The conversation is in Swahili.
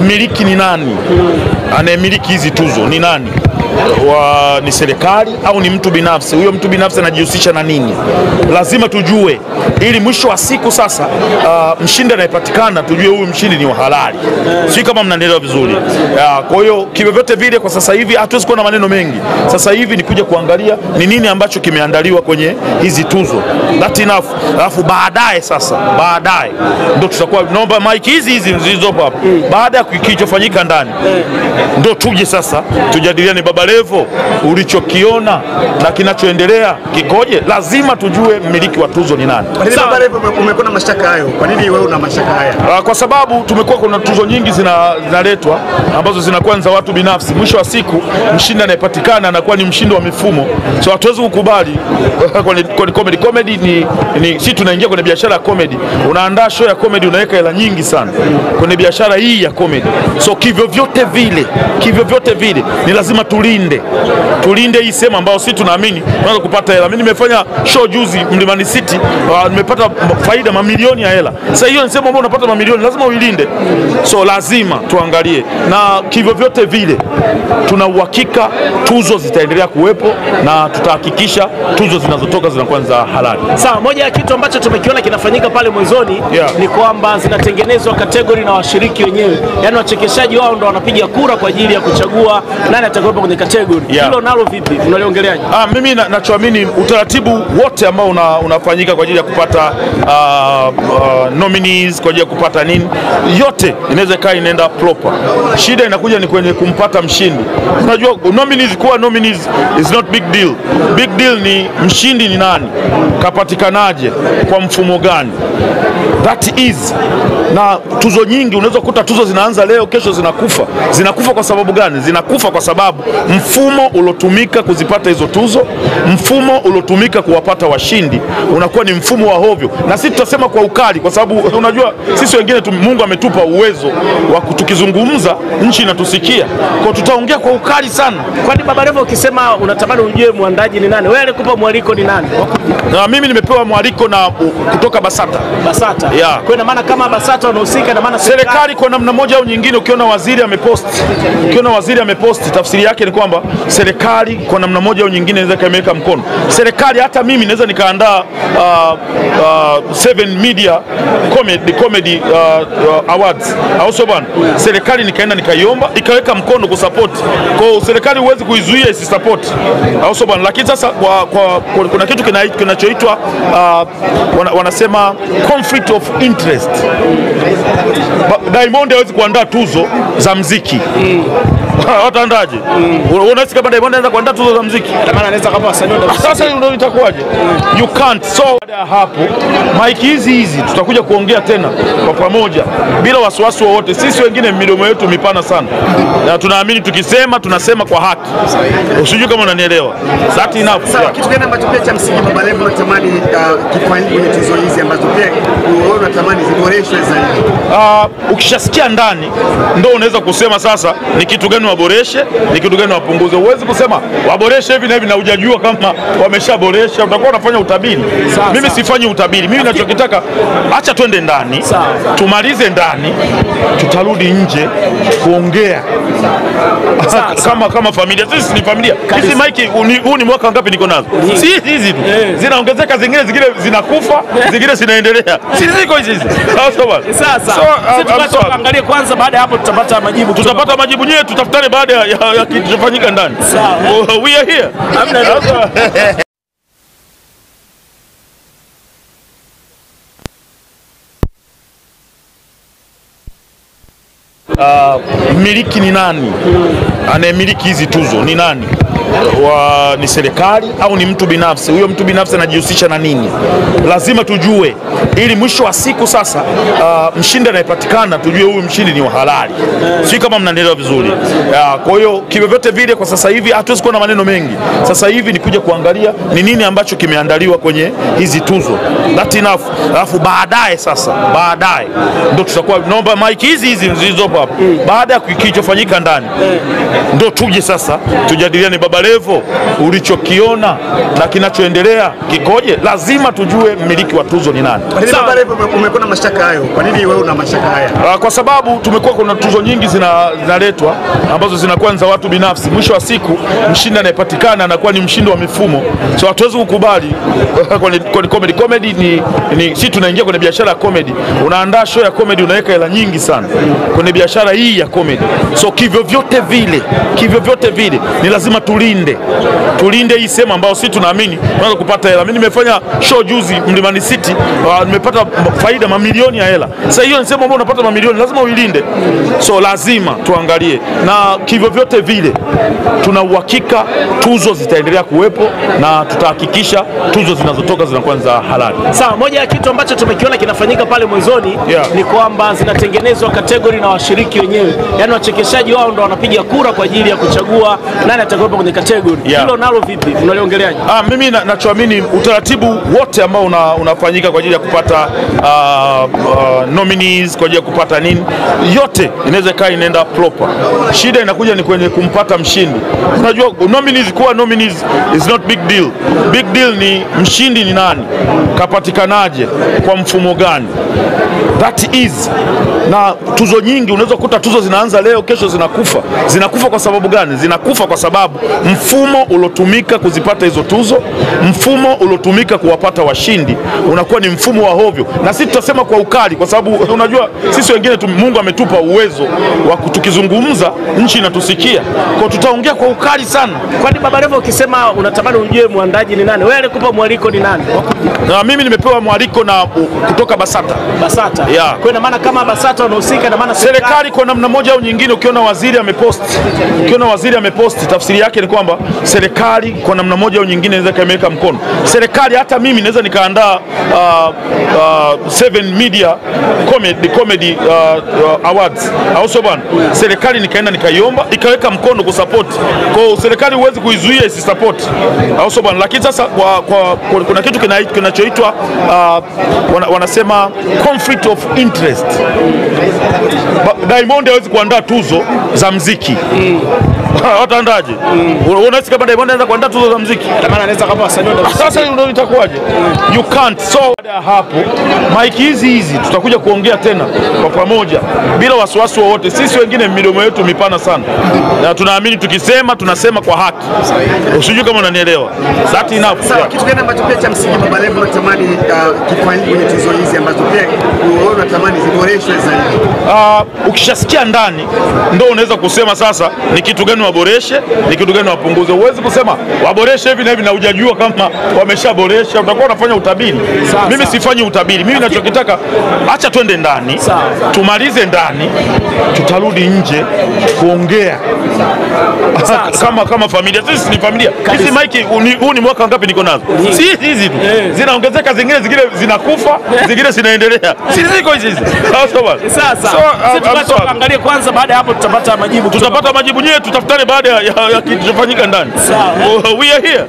mmiliki ni nani? Anayemiliki hizi tuzo ni nani? Ni serikali au ni mtu binafsi? Huyo mtu binafsi anajihusisha na nini? Lazima tujue, ili mwisho wa siku sasa mshindi anayepatikana tujue huyu mshindi ni wa halali. Sio kama mnaelewa vizuri. Kwa hiyo kivyovyote vile kwa sasa hivi hatuwezi kuwa na maneno mengi. Sasa hivi ni kuja kuangalia ni nini ambacho kimeandaliwa kwenye hizi tuzo. That enough. Alafu baadaye ndio tutakuwa, naomba mic hizi zilizopo hapa. Baada ya kilichofanyika ndani ndio tuje sasa tujadiliane, Baba Levo, ulichokiona na kinachoendelea kikoje? Lazima tujue mmiliki wa tuzo ni nani. Kwa nini Baba Levo umekuwa na mashaka hayo? Kwa nini wewe una mashaka haya? Kwa sababu tumekuwa kuna tuzo nyingi zinaletwa ambazo zinakuwa za watu binafsi. Mwisho wa siku mshindi anayepatikana anakuwa ni mshindi wa mifumo. So hatuwezi kukubali kwenye comedy ni sisi tunaingia kwenye biashara ya comedy. Unaandaa show ya comedy, unaweka hela nyingi sana kwenye biashara hii ya comedy. So kivyovyote vile ni lazima tulinde hii sema ambayo sisi tunaamini tunaweza kupata hela. Mimi nimefanya show juzi Mlimani City, nimepata faida mamilioni ya hela. Sasa hiyo ni sema ambayo unapata mamilioni, lazima uilinde. So lazima tuangalie, na kivyovyote vile tuna uhakika tuzo zitaendelea kuwepo na tutahakikisha tuzo zinazotoka zinakuwa za halali. Sawa, moja ya kitu ambacho tumekiona kinafanyika pale mwanzoni ni kwamba zinatengenezwa kategori na washiriki wenyewe. Yaani wachekeshaji wao ndo wanapiga kura kwa ajili ya kuchagua nani atakuwepo kwenye kategori. Hilo nalo vipi? Unaliongeleaje? Mimi nachoamini utaratibu wote ambao unafanyika kwa ajili ya kupata nominees, kwa ajili ya kupata nini, yote inaweza kaa inaenda proper. Shida inakuja ni kwenye kumpata mshindi. Unajua kuwa nominees is not big deal. Big deal ni mshindi ni nani, kapatikanaje, kwa mfumo gani. That is, na tuzo nyingi unaweza kukuta tuzo zinaanza leo, kesho zinakufa kwa sababu gani? Zinakufa kwa sababu mfumo ulotumika kuzipata hizo tuzo, mfumo ulotumika kuwapata washindi unakuwa ni mfumo wa hovyo. Na sisi tutasema kwa ukali kwa sababu unajua sisi wengine Mungu ametupa uwezo wa kutukizungumza nchi inatusikia. Kwa tutaongea kwa ukali sana. Kwani Baba Levo ukisema unatamani ujue muandaji ni nani, wewe alikupa mwaliko ni nani? Na mimi nimepewa mwaliko kutoka Basata. Kwa ina maana kama Basata wanahusika, na maana serikali kwa namna moja au nyingine. Ukiona waziri amepost, tafsiri yake ni kwamba serikali kwa namna moja au nyingine inaweza kaimeka mkono. Serikali, hata mimi naweza nikaandaa 7 media comedy awards au so bana, serikali nikaenda nikaiomba ikaweka mkono kusupport. Kwa serikali huwezi kuizuia isisupport au so bana. Lakini sasa kuna kitu kinachoitwa wanasema conflict of interest. Diamond hawezi kuandaa tuzo za muziki. Wataandaje? Unasikia kama Diamond anaweza kuandaa tuzo za muziki? Maana anaweza kama wasanii ndio. Sasa ndio itakuwaje? You can't. So hapo mic hizi tutakuja kuongea tena kwa pamoja bila wasiwasi wowote. Sisi wengine midomo yetu mipana sana. Na tunaamini tukisema tunasema kwa haki. Usijue kama unanielewa. That enough. Sawa, kitu gani ambacho pia cha msingi Baba Levo unatamani kifanyike kwenye tuzo hizi ambazo pia wewe unatamani ziboreshwe zaidi? Ukishasikia ndani ndio unaweza kusema sasa ni kitu gani waboreshe, ni kitu gani wapunguze. Huwezi kusema waboreshe hivi na hivi na hujajua kama wameshaboresha, utakuwa unafanya utabiri. Mimi sifanyi utabiri. Mimi ninachokitaka, acha twende ndani, tumalize ndani, tutarudi nje kuongea kama familia. Sisi ni familia. Hizi mic huu ni mwaka ngapi niko nazo? Si hizi tu. Zinaongezeka, zingine zinakufa, zingine zinaendelea. Si ziko hizi. Sasa sisi tuangalie kwanza, baada ya hapo tutapata majibu. Tutapata majibu nyewe, tutafutane baada ya kilichofanyika ndani. We are here. Mmiliki ni nani? Anayemiliki hizi tuzo ni nani? Ni serikali au ni mtu binafsi? Huyo mtu binafsi anajihusisha na nini? Lazima tujue, ili mwisho wa siku sasa mshindi anayepatikana tujue huyu mshindi ni wa halali. Sio kama mnaelewa vizuri. Kwa hiyo kivyovyote vile kwa sasa hivi hatuwezi kuwa na maneno mengi. Sasa hivi ni kuja kuangalia ni nini ambacho kimeandaliwa kwenye hizi tuzo. That enough. Alafu baadaye ndio tutakuwa, naomba mic hizi zilizopo hapa. Baada ya kilichofanyika ndani ndio tuje sasa tujadiliane, Baba Levo, ulichokiona na kinachoendelea kikoje? Lazima tujue mmiliki wa tuzo ni nani. Baba Levo, umekuwa na mashaka hayo, kwa nini wewe una mashaka haya? Kwa sababu tumekuwa kuna tuzo nyingi zinaletwa ambazo zinakuwa za watu binafsi. Mwisho wa siku mshindi anayepatikana anakuwa ni mshindi wa mifumo, so hatuwezi kukubali. Kwenye comedy ni sisi tunaingia kwenye biashara ya comedy. Unaandaa show ya comedy, unaweka hela nyingi sana kwenye biashara hii ya comedy, so kivyo vyote vile ni lazima tulinde hii sehemu ambayo sisi tunaamini tunaweza kupata hela. Mimi nimefanya show juzi Mlimani City, nimepata faida mamilioni ya hela. Sasa hiyo ni sehemu ambayo unapata mamilioni, lazima uilinde, so lazima tuangalie, na kivyo vyote vile tuna uhakika tuzo zitaendelea kuwepo na tutahakikisha tuzo zinazotoka zinakuwa za halali. Sawa, moja ya kitu ambacho tumekiona kinafanyika pale mwanzoni ni kwamba zinatengenezwa kategori na washiriki wenyewe, yaani wachekeshaji wao ndo wanapiga kura kwa ajili ya kuchagua nani atakayepo kwenye kategori. Hilo nalo vipi, unaliongeleaje? Mimi nachoamini utaratibu wote ambao unafanyika kwa ajili ya kupata nominees, kwa ajili ya kupata nini, yote inaweza kaa inaenda proper. Shida inakuja ni kwenye kumpata mshindi. Unajua nominees, kuwa nominees is not big deal. Big deal ni mshindi ni nani, kapatikanaje, kwa mfumo gani. That is, na tuzo nyingi unaweza kukuta tuzo zinaanza leo, kesho zinakufa kwa sababu gani? Zinakufa kwa sababu mfumo ulotumika kuzipata hizo tuzo, mfumo ulotumika kuwapata washindi unakuwa ni mfumo wa hovyo. Na sisi tutasema kwa ukali, kwa sababu unajua sisi wengine Mungu ametupa uwezo wa tukizungumza nchi inatusikia, kwa tutaongea kwa ukali sana. Kwani Baba Levo, ukisema unatamani ujue muandaji ni nani, wewe alikupa mwaliko ni nani? Na mimi nimepewa mwaliko na kutoka BASATA. Yeah. Kwa maana kama BASATA wanahusika, na maana serikali kwa namna moja au nyingine, ukiona waziri amepost, tafsiri yake ni kwamba serikali kwa namna moja au nyingine inaweza kameweka mkono. Serikali, hata mimi naweza nikaandaa 7 media comedy awards au so bana, serikali nikaenda nikaiomba ikaweka mkono kusupport. Kwa serikali huwezi kuizuia isisupport au so bana. Lakini sasa kuna kitu kinachoitwa wanasema conflict of interest. Diamond hawezi kuandaa tuzo za muziki. Wataandaje? Unahisi kama Diamond anaweza kuandaa tuzo za muziki? Maana anaweza kama wasanii ndio. Sasa ndio itakuwaje? You can't. So baada ya hapo mike hizi tutakuja kuongea tena kwa pamoja bila wasiwasi wowote. Sisi wengine midomo yetu mipana sana, na tunaamini tukisema tunasema kwa haki. Usijue kama unanielewa. That enough. Sawa, kitu gani ambacho pia cha msingi Baba Levo unatamani kifanyike kwenye tuzo hizi ambazo pia wewe unatamani ziboreshwe zaidi? Ukishasikia ndani ndio unaweza kusema sasa ni kitu gani waboreshe, ni kitu gani wapunguze. Huwezi kusema waboreshe hivi na hivi na hujajua kama wameshaboresha, utakuwa unafanya utabiri. Mimi sifanyi utabiri. Mimi ninachokitaka, acha twende ndani, tumalize ndani, tutarudi nje kuongea kama familia. Sisi ni familia. Hizi mike, huu ni mwaka ngapi niko nazo? Si hizi tu. Zinaongezeka, zingine zinakufa, zingine zinaendelea. Sisi ziko hizi. Sasa sisi tuangalie kwanza, baada ya hapo tutapata majibu nyewe, tutafutane baada ya kitu kufanyika ndani. We are here.